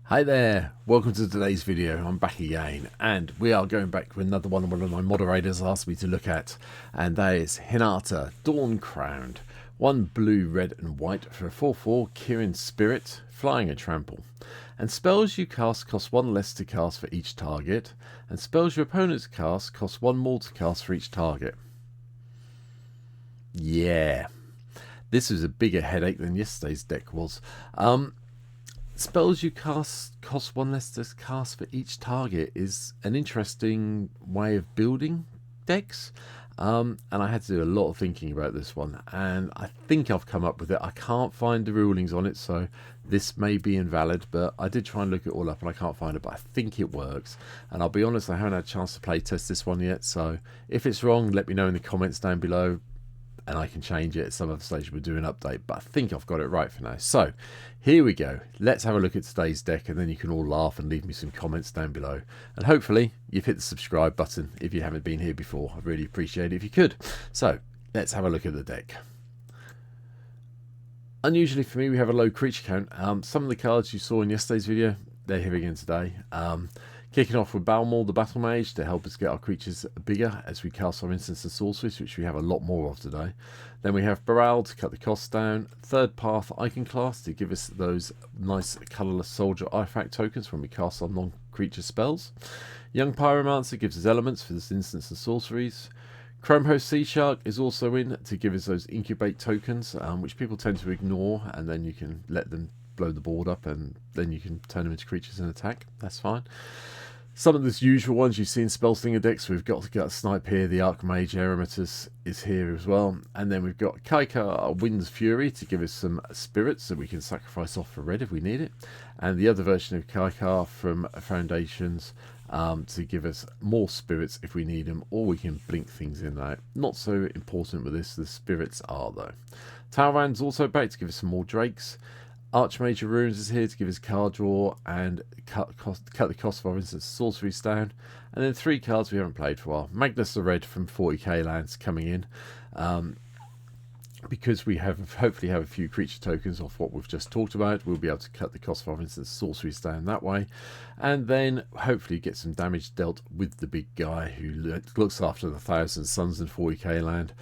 Hi there, welcome to today's video. I'm back again and we are going back with another one of my moderators asked me to look at, and that is Hinata, Dawn Crowned. 1 blue, red and white for a 4/4 Kirin Spirit, flying and trample. And spells you cast cost 1 less to cast for each target, and spells your opponents cast cost 1 more to cast for each target. Yeah, this was a bigger headache than yesterday's deck was. Spells you cast cost 1 less to cast for each target is an interesting way of building decks. And I had to do a lot of thinking about this one, and I think I've come up with it. I can't find the rulings on it, so this may be invalid, but I did try and look it all up and I can't find it, but I think it works. And I'll be honest, I haven't had a chance to play test this one yet, so if it's wrong, let me know in the comments down below and I can change it at some other stage. We'll do an update, but I think I've got it right for now. So here we go. Let's have a look at today's deck, and then you can all laugh and leave me some comments down below. And hopefully you've hit the subscribe button if you haven't been here before. I'd really appreciate it if you could. So let's have a look at the deck. Unusually for me, we have a low creature count. Some of the cards you saw in yesterday's video, they're here again today. Kicking off with Balmor, the Battle Mage, to help us get our creatures bigger as we cast our instants and sorceries, which we have a lot more of today. Then we have Baral to cut the costs down. Third Path Iconclast to give us those nice colourless soldier artifact tokens when we cast our non-creature spells. Young Pyromancer gives us elements for this instants and sorceries. Chromehost Sea Shark is also in to give us those incubate tokens, which people tend to ignore, and then you can let them blow the board up and then you can turn them into creatures and attack. That's fine. Some of the usual ones you see in Spellslinger decks, we've got Snipe here, the Archmage Eremitus is here as well. And then we've got Kaikar Wind's Fury to give us some spirits that we can sacrifice off for red if we need it. And the other version of Kaikar from Foundations to give us more spirits if we need them, or we can blink things in there. Not so important with this, the spirits are though. Talrand's also back to give us some more Drakes. Archmage Runes is here to give us card draw and cut the cost of our instant sorceries down. And then 3 cards we haven't played for a while. Magnus the Red from 40k lands coming in. Because we hopefully have a few creature tokens off what we've just talked about, we'll be able to cut the cost of our instant sorceries down that way. And then hopefully get some damage dealt with the big guy who looks after the 1,000 Suns and 40k land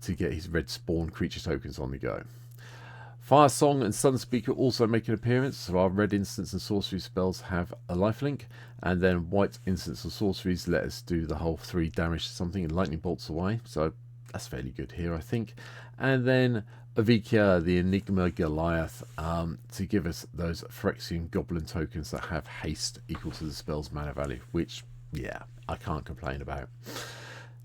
to get his red spawn creature tokens on the go. Fire Song and Sunspeaker also make an appearance, so our red instants and sorcery spells have a lifelink, and then white instants and sorceries let us do the whole 3 damage to something and lightning bolts away, so that's fairly good here I think. And then Avikia, the Enigma Goliath, to give us those Phyrexian Goblin tokens that have haste equal to the spell's mana value, which, yeah, I can't complain about.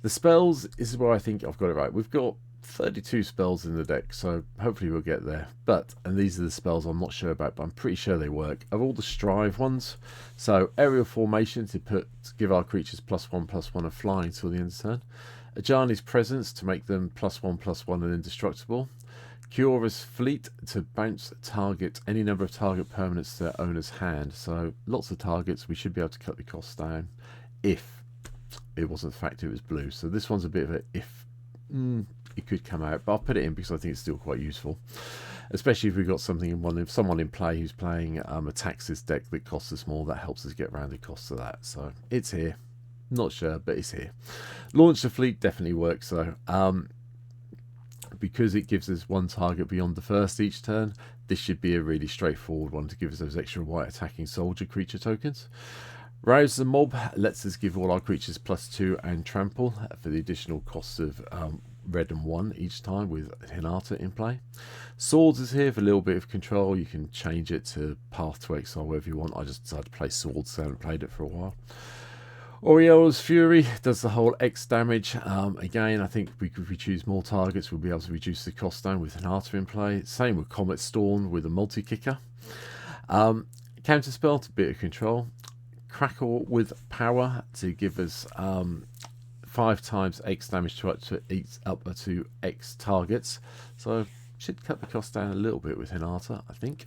The spells, this is where I think I've got it right. We've got 32 spells in the deck, so hopefully we'll get there. And these are the spells I'm not sure about, but I'm pretty sure they work. Of all the Strive ones, so Aerial Formation to give our creatures +1/+1 of flying till the end of the turn. Ajani's Presence to make them +1/+1 and indestructible. Kiora's Fleet to bounce target any number of target permanents to their owner's hand. So lots of targets, we should be able to cut the costs down if it wasn't the fact it was blue. So this one's a bit of a if. It could come out, but I'll put it in because I think it's still quite useful, especially if we've got someone in play who's playing a Taxes deck that costs us more. That helps us get around the costs of that, so it's here. Not sure, but it's here. Launch the Fleet definitely works though, because it gives us 1 target beyond the first each turn. This should be a really straightforward one to give us those extra white attacking soldier creature tokens. Rouse the Mob lets us give all our creatures +2 and trample for the additional cost of red and 1 each time with Hinata in play. Swords is here for a little bit of control. You can change it to Path to Exile wherever you want. I just decided to play Swords, so I haven't played it for a while. Oriola's Fury does the whole X damage. Again, I think if we choose more targets, we'll be able to reduce the cost down with Hinata in play. Same with Comet Storm with a multi-kicker. Counterspell to bit of control. Crackle with Power to give us 5 times X damage to up to X targets. So should cut the cost down a little bit with Hinata, I think.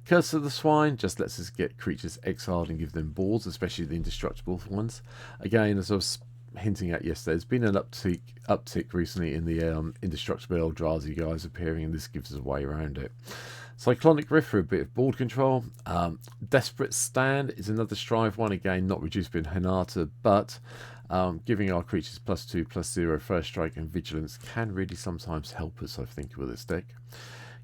Curse of the Swine just lets us get creatures exiled and give them boards, especially the indestructible ones. Again, as I was hinting at yesterday, there's been an uptick recently in the indestructible Eldrazi guys appearing, and this gives us a way around it. Cyclonic Rift for a bit of board control. Desperate Stand is another Strive one, again not reduced in Hinata, but giving our creatures +2/+0 first strike and vigilance can really sometimes help us, I think, with this deck.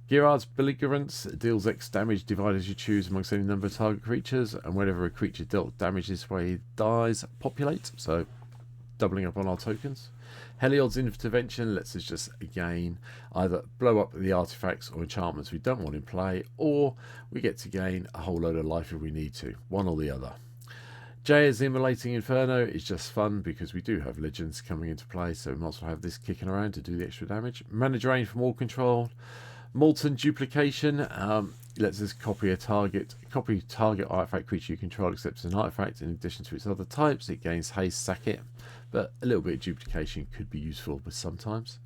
Girard's Belligerence deals X damage, divide as you choose amongst any number of target creatures, and whenever a creature dealt damage this way dies, populate, so doubling up on our tokens. Heliod's Intervention lets us just, again, either blow up the artifacts or enchantments we don't want in play, or we get to gain a whole load of life if we need to, one or the other. Jaya's Immolating Inferno is just fun because we do have legends coming into play, so we might as well have this kicking around to do the extra damage. Mana Drain from all control. Molten Duplication lets us copy target artifact creature you control except as an artifact. In addition to its other types, it gains haste, sack it, but a little bit of duplication could be useful sometimes.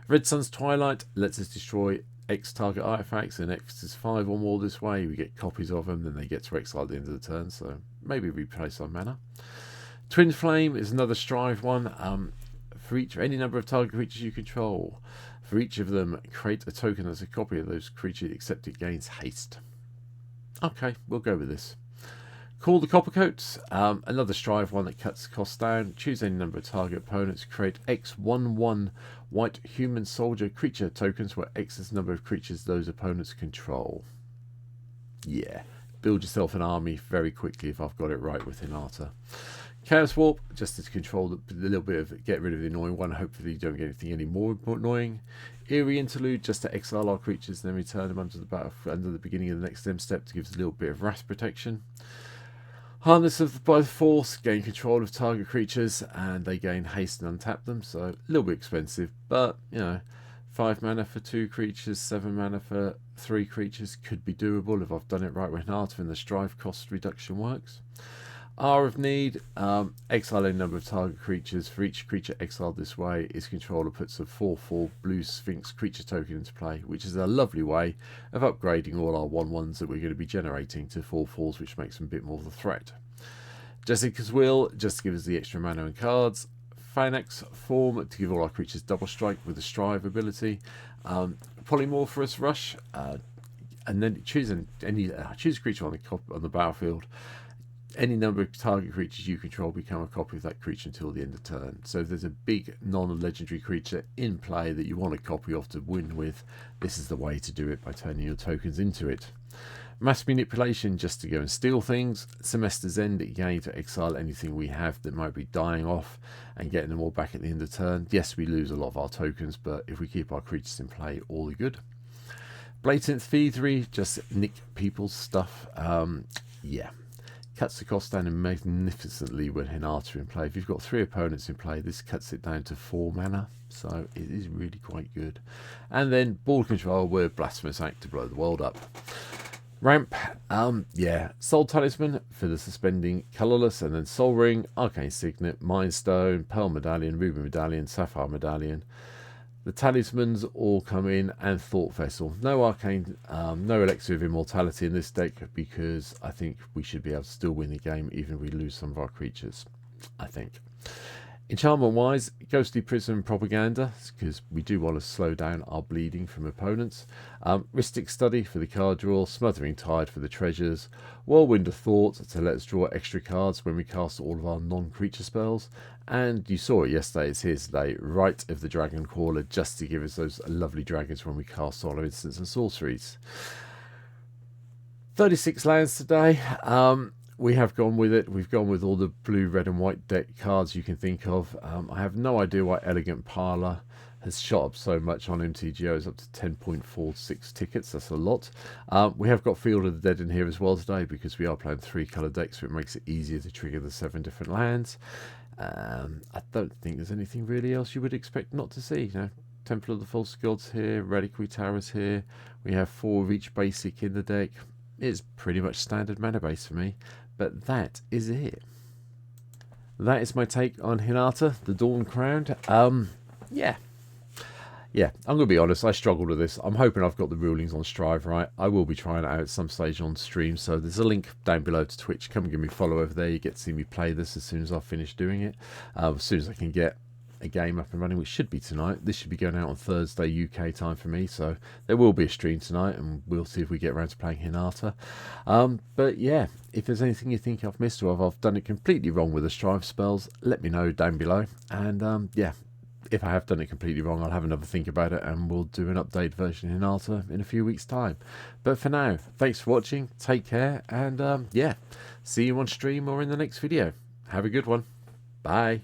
Red Sun's Twilight lets us destroy X target artifacts, and X is 5 or more this way. We get copies of them, then they get to exile at the end of the turn, so maybe replace our mana. Twin Flame is another Strive one. For any number of target creatures you control, for each of them, create a token as a copy of those creatures, except it gains haste. Okay, we'll go with this. Call the Coppercoats, another Strive one that cuts costs down. Choose any number of target opponents. Create X/1/1 white human soldier creature tokens where X is the number of creatures those opponents control. Yeah, build yourself an army very quickly if I've got it right with Hinata. Chaos Warp, just to control the little bit of get rid of the annoying one. Hopefully you don't get anything any more annoying. Eerie Interlude, just to exile our creatures and then return them under the battle under the beginning of the next step to give us a little bit of wrath protection. Harness by the Force, gain control of target creatures and they gain haste and untap them, so a little bit expensive, but you know, 5 mana for 2 creatures, 7 mana for 3 creatures could be doable if I've done it right with Hinata and the Strive cost reduction works. Hour of Need, exile a number of target creatures. For each creature exiled this way, its controller puts a 4/4 blue Sphinx creature token into play, which is a lovely way of upgrading all our 1/1s that we're going to be generating to 4/4s, which makes them a bit more of a threat. Jessica's Will, just to give us the extra mana and cards. Phanex Form, to give all our creatures double strike with the Strive ability. Polymorphous Rush, and then choose a creature on the battlefield. Any number of target creatures you control become a copy of that creature until the end of turn. So if there's a big non-legendary creature in play that you want a copy of to win with, this is the way to do it, by turning your tokens into it. Mass Manipulation, just to go and steal things. Semester's End, again to exile anything we have that might be dying off and getting them all back at the end of turn. Yes, we lose a lot of our tokens, but if we keep our creatures in play, all the good. Blatant Thievery, just nick people's stuff. Yeah. Cuts the cost down magnificently when Hinata in play. If you've got 3 opponents in play, this cuts it down to 4 mana, so it is really quite good. And then board control with Blasphemous Act to blow the world up. Ramp, yeah, Soul Talisman for the suspending Colourless, and then Soul Ring, Arcane Signet, Mind Stone, Pearl Medallion, Ruby Medallion, Sapphire Medallion. The talismans all come in, and Thought Vessel. No arcane, no Elixir of Immortality in this deck, because I think we should be able to still win the game even if we lose some of our creatures, I think. Enchantment wise, Ghostly Prism Propaganda, because we do want to slow down our bleeding from opponents. Rhystic Study for the card draw, Smothering Tide for the treasures, Whirlwind of Thought to let us draw extra cards when we cast all of our non-creature spells, and you saw it yesterday, it's here today, Rite of the Dragon Caller, just to give us those lovely dragons when we cast all our instants and sorceries. 36 lands today. We have gone with it. We've gone with all the blue, red and white deck cards you can think of. I have no idea why Elegant Parlour has shot up so much on MTGO. It's up to 10.46 tickets. That's a lot. We have got Field of the Dead in here as well today because we are playing 3 colour decks, so it makes it easier to trigger the 7 different lands. I don't think there's anything really else you would expect not to see. You know, Temple of the False Gods here, Reliquary Towers here. We have 4 of each basic in the deck. It's pretty much standard mana base for me. But that is it. That is my take on Hinata, the Dawn Crowned. Yeah, I'm going to be honest, I struggled with this. I'm hoping I've got the rulings on Strive right. I will be trying it out at some stage on stream, so there's a link down below to Twitch. Come and give me a follow over there. You get to see me play this as soon as I finish doing it. As soon as I can get a game up and running, which should be tonight. This should be going out on Thursday UK time for me, so there will be a stream tonight, and we'll see if we get around to playing Hinata. But yeah, if there's anything you think I've missed or if I've done it completely wrong with the strive spells, let me know down below. And yeah, if I have done it completely wrong, I'll have another think about it, and we'll do an update version in Hinata in a few weeks' time. But for now, thanks for watching, take care, and yeah, see you on stream or in the next video. Have a good one. Bye.